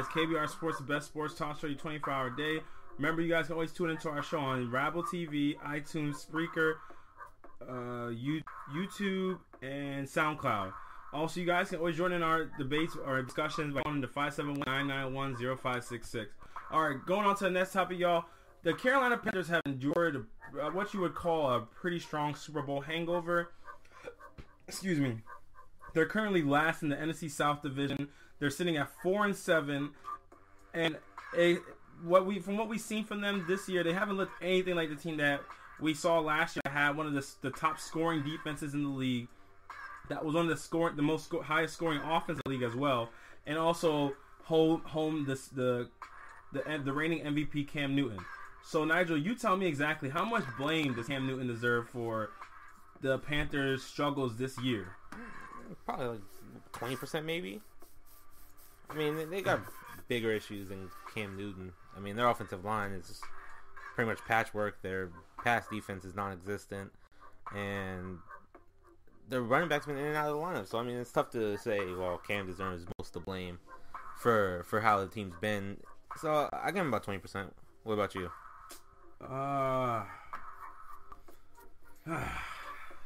guys. KBR Sports, the best sports talk show, 24-hour day. Remember, you guys can always tune into our show on Rabble TV, iTunes, Spreaker, YouTube, and SoundCloud. Also, you guys can always join in our debates or discussions by calling to 571-991-0566. All right, going on to the next topic, y'all. The Carolina Panthers have endured what you would call a pretty strong Super Bowl hangover. Excuse me. They're currently last in the NFC South Division. They're sitting at 4-7, and from what we've seen from them this year, they haven't looked anything like the team that we saw last year. That had one of the top scoring defenses in the league. That was one of the highest scoring offense in the league as well, and also home the reigning MVP Cam Newton. So Nigel, you tell me exactly how much blame does Cam Newton deserve for the Panthers' struggles this year? Probably like 20% maybe. I mean, they got bigger issues than Cam Newton. I mean, their offensive line is just pretty much patchwork. Their pass defense is non-existent, and their running back's been in and out of the lineup. So I mean, it's tough to say, well, Cam deserves most of the blame for how the team's been. So I give him about 20%. What about you?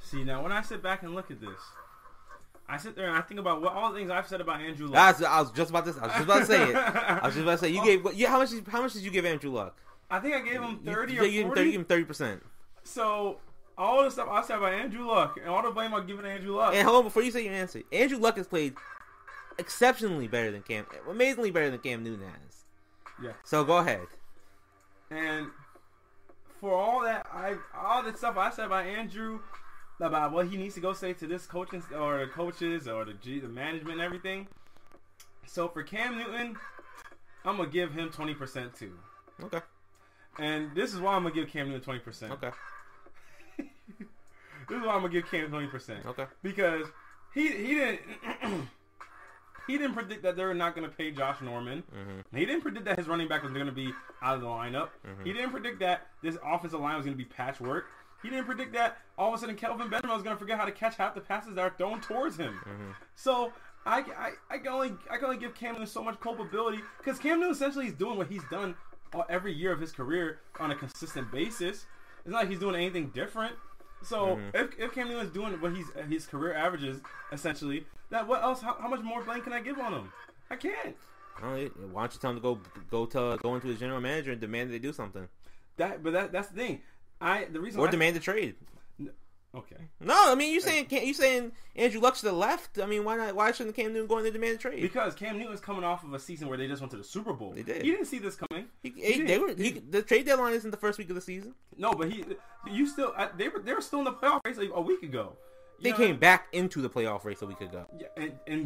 See, now when I sit back and look at this, I sit there and I think about all the things I've said about Andrew Luck. I was just about to say it. You gave how much did you give Andrew Luck? I think I gave him 30 or 40. You gave him 30%. So all the stuff I said about Andrew Luck and all the blame I'm giving to Andrew Luck. And hold on, before you say your answer, Andrew Luck has played exceptionally better than amazingly better than Cam Newton has. Yeah. So go ahead. And for all all the stuff I said about Andrew, about what he needs to go say to this coaching or the coaches or the management and everything. So for Cam Newton, I'm gonna give him 20% too. Okay. And this is why I'm gonna give Cam Newton 20%. Okay. This is why I'm gonna give Cam 20%. Okay. Because he didn't he didn't predict that they're not gonna pay Josh Norman. Mm-hmm. He didn't predict that his running back was gonna be out of the lineup. Mm-hmm. He didn't predict that this offensive line was gonna be patchwork. He didn't predict that all of a sudden Kelvin Benjamin was gonna forget how to catch half the passes that are thrown towards him. Mm-hmm. So I can only give Cam Newton so much culpability because Cam Newton essentially is doing what he's done every year of his career on a consistent basis. It's not like he's doing anything different. So if Cam Newton is doing what his career averages essentially, that what else? How much more blame can I give on him? I can't. Why don't you tell him to go into his general manager and demand they do something? That's the thing. Demand a trade. Okay. No, I mean you saying Andrew Luck should have left. I mean, why not? Why shouldn't Cam Newton go in and demand a trade? Because Cam Newton's coming off of a season where they just went to the Super Bowl. They did. He didn't see this coming. The trade deadline isn't the first week of the season. No, but they were still in the playoff race like a week ago. They came back into the playoff race a week ago. Yeah,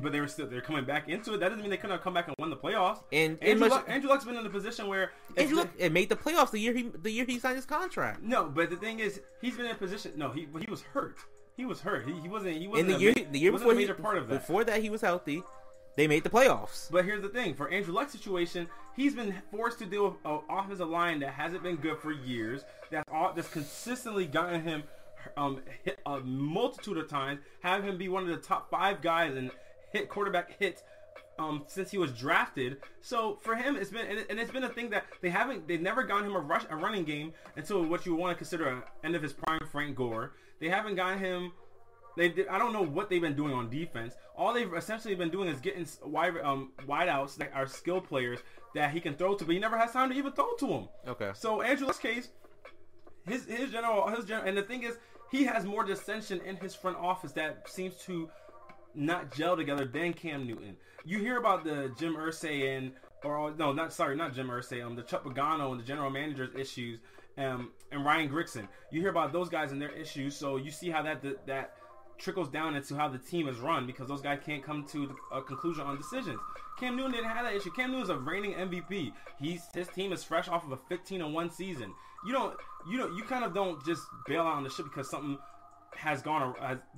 but they're coming back into it. That doesn't mean they couldn't have come back and won the playoffs. And Andrew Luck's been in a position where it made the playoffs the year he signed his contract. No, but the thing is, he's been in a position. No, he was hurt. He was hurt. He wasn't. In the year before, a major part of that. Before that, he was healthy. They made the playoffs. But here's the thing: for Andrew Luck's situation, he's been forced to deal with an offensive line that hasn't been good for years. That's consistently gotten him hit a multitude of times, have him be one of the top 5 guys and hit quarterback hits since he was drafted. So for him, it's been a thing that they've never gotten him a running game until what you want to consider an end of his prime, Frank Gore. They haven't gotten him. I don't know what they've been doing on defense. All they've essentially been doing is getting wideouts that are skill players that he can throw to, but he never has time to even throw to them. Okay. So Andrew Luck's case, his general, and the thing is, he has more dissension in his front office that seems to not gel together than Cam Newton. You hear about the Jim Irsay not Jim Irsay, the Chuck Pagano and the general manager's issues, and Ryan Grigson. You hear about those guys and their issues, so you see how that trickles down into how the team is run because those guys can't come to a conclusion on decisions. Cam Newton didn't have that issue. Cam Newton's a reigning MVP. His team is fresh off of a 15-1 season. You kind of don't just bail out on the ship because something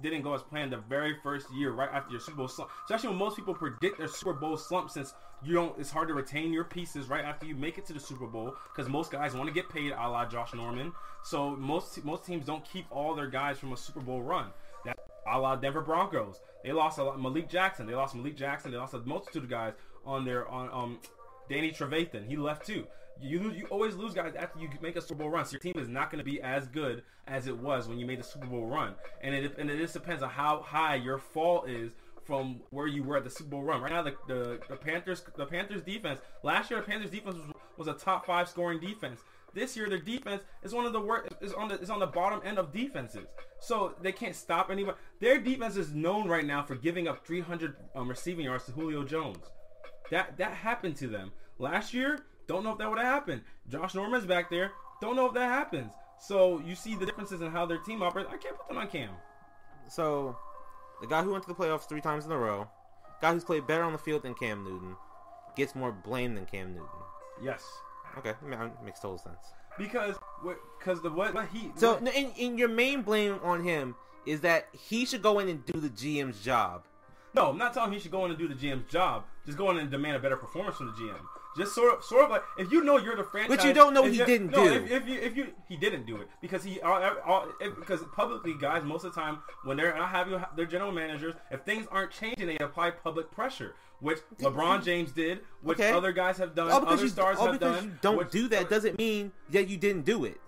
didn't go as planned the very first year right after your Super Bowl slump. Especially when most people predict their Super Bowl slump, since it's hard to retain your pieces right after you make it to the Super Bowl because most guys want to get paid, a la Josh Norman. So most teams don't keep all their guys from a Super Bowl run. That a la Denver Broncos. They lost Malik Jackson. They lost a multitude of guys on Danny Trevathan, he left too. You always lose guys after you make a Super Bowl run. So your team is not going to be as good as it was when you made the Super Bowl run. And it just depends on how high your fall is from where you were at the Super Bowl run. Right now, the Panthers defense. Last year, the Panthers defense was a top 5 scoring defense. This year, their defense is one of the worst. Is on the bottom end of defenses. So they can't stop anybody. Their defense is known right now for giving up 300 receiving yards to Julio Jones. That happened to them last year. Don't know if that would have happened. Josh Norman's back there. Don't know if that happens. So you see the differences in how their team operates. I can't put them on Cam. So the guy who went to the playoffs 3 times in a row, guy who's played better on the field than Cam Newton, gets more blame than Cam Newton. Yes. Okay, that makes total sense. Because in your main blame on him is that he should go in and do the GM's job. No, I'm not telling him he should go in and do the GM's job. Just go in and demand a better performance from the GM. Just sort of like, if you know you're the franchise, but you don't know he didn't do. He didn't do it because because publicly, guys, most of the time when they're not having their general managers, if things aren't changing, they apply public pressure, which LeBron James did, which other guys have done, other stars have done. Because you don't do that doesn't mean that you didn't do it.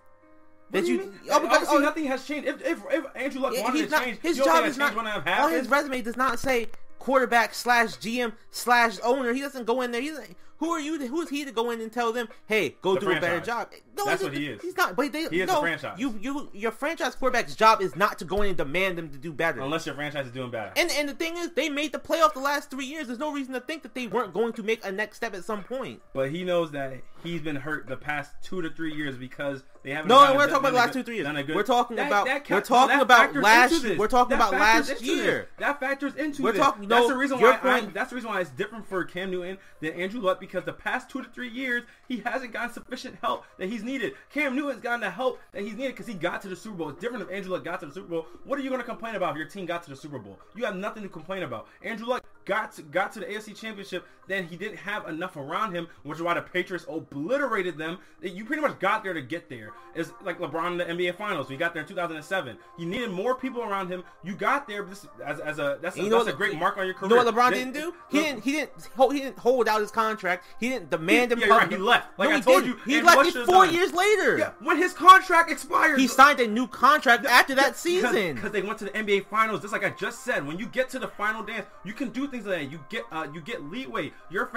Obviously, nothing has changed. If Andrew Luck wanted to change, his job is not on his resume. Does not say quarterback / GM / owner. He doesn't go in there. Who are you? Who is he to go in and tell them, "Hey, go do a better job"? No, that's what he is. He's not. But he is the franchise. Your franchise quarterback's job is not to go in and demand them to do better, unless your franchise is doing better. And the thing is, they made the playoff the last 3 years. There's no reason to think that they weren't going to make a next step at some point. But he knows that he's been hurt the past 2 to 3 years because they haven't. No, we're talking about the last 2 to 3 years. We're talking about last year. That factors into this. That's the reason why. That's the reason why it's different for Cam Newton than Andrew Luck, because the past 2 to 3 years he hasn't gotten sufficient help that he's needed. Cam Newton's gotten the help that he's needed because he got to the Super Bowl. It's different if Andrew Luck got to the Super Bowl. What are you going to complain about if your team got to the Super Bowl? You have nothing to complain about. Andrew Luck got to the AFC Championship, then he didn't have enough around him, which is why the Patriots obliterated them. You pretty much got there to get there. It's like LeBron in the NBA Finals. We got there in 2007. You needed more people around him. You got there that's a great mark on your career. You know what LeBron didn't do? He didn't hold out his contract. He didn't demand him. Yeah, right. He left. Like I told you, he left 4 years later. Yeah, when his contract expired, he signed a new contract after that season because they went to the NBA Finals. Just like I just said, when you get to the final dance, you can do things like that. You get leeway. You're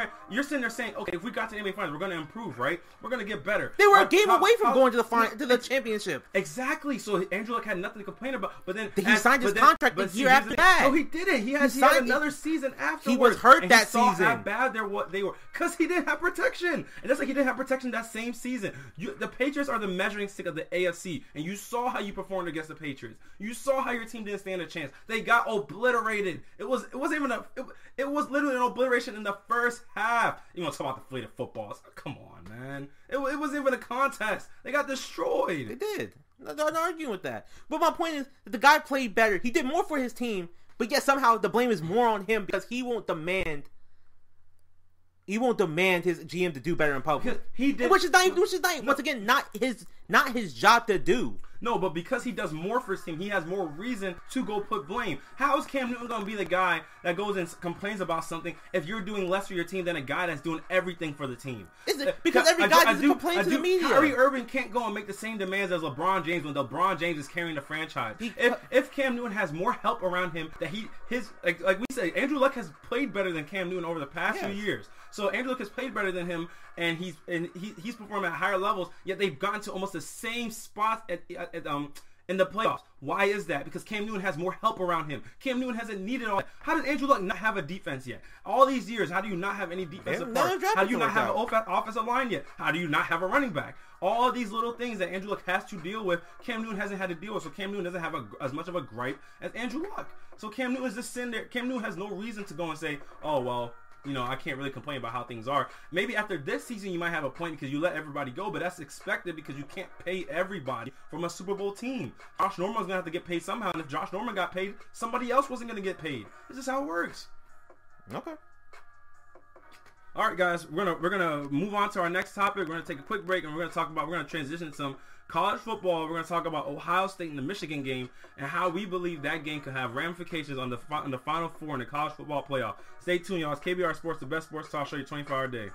sitting there saying, okay, if we got to the NBA Finals, we're going to improve, right? We're going to get better. They were a game away from going to the championship. Exactly. So Andrew Luck had nothing to complain about. But then he signed his contract the year after that. No, he didn't. He had another season afterwards. He was hurt that season. He saw how bad they were because he didn't have protection. And just like he didn't have protection that same season. The Patriots are the measuring stick of the AFC, and you saw how you performed against the Patriots. You saw how your team didn't stand a chance. They got obliterated. It was literally an obliteration in the first half. You want to talk about the deflated footballs? Come on, man. It wasn't even a contest. They got destroyed. They did. I'm not arguing with that. But my point is that the guy played better. He did more for his team, but yet somehow the blame is more on him because he won't demand his GM to do better in public. He did, which is once again not his job to do. No, but because he does more for his team, he has more reason to go put blame. How is Cam Newton going to be the guy that goes and complains about something if you're doing less for your team than a guy that's doing everything for the team? Because every guy doesn't complain to the media. Kyrie Irving can't go and make the same demands as LeBron James when LeBron James is carrying the franchise. If Cam Newton has more help around him, that like we say, Andrew Luck has played better than Cam Newton over the past few years. So Andrew Luck has played better than him, and he's performing at higher levels. Yet they've gotten to almost the same spots in the playoffs. Why is that? Because Cam Newton has more help around him. Cam Newton hasn't needed all that. How does Andrew Luck not have a defense yet? All these years, how do you not have any defensive parts? How do you not have an offensive line yet? How do you not have a running back? All these little things that Andrew Luck has to deal with, Cam Newton hasn't had to deal with. So Cam Newton doesn't have as much of a gripe as Andrew Luck. So Cam Newton is just sitting there. Cam Newton has no reason to go and say, oh, well, I can't really complain about how things are. Maybe after this season you might have a point because you let everybody go, but that's expected because you can't pay everybody from a Super Bowl team. Josh Norman's going to have to get paid somehow, and if Josh Norman got paid, somebody else wasn't going to get paid. This is how it works. Okay. All right, guys, we're gonna move on to our next topic. We're gonna take a quick break, and we're gonna transition some college football. We're gonna talk about Ohio State and the Michigan game and how we believe that game could have ramifications on the Final Four in the college football playoff. Stay tuned, y'all. It's KBR Sports, the best sports talk show, 24-hour day.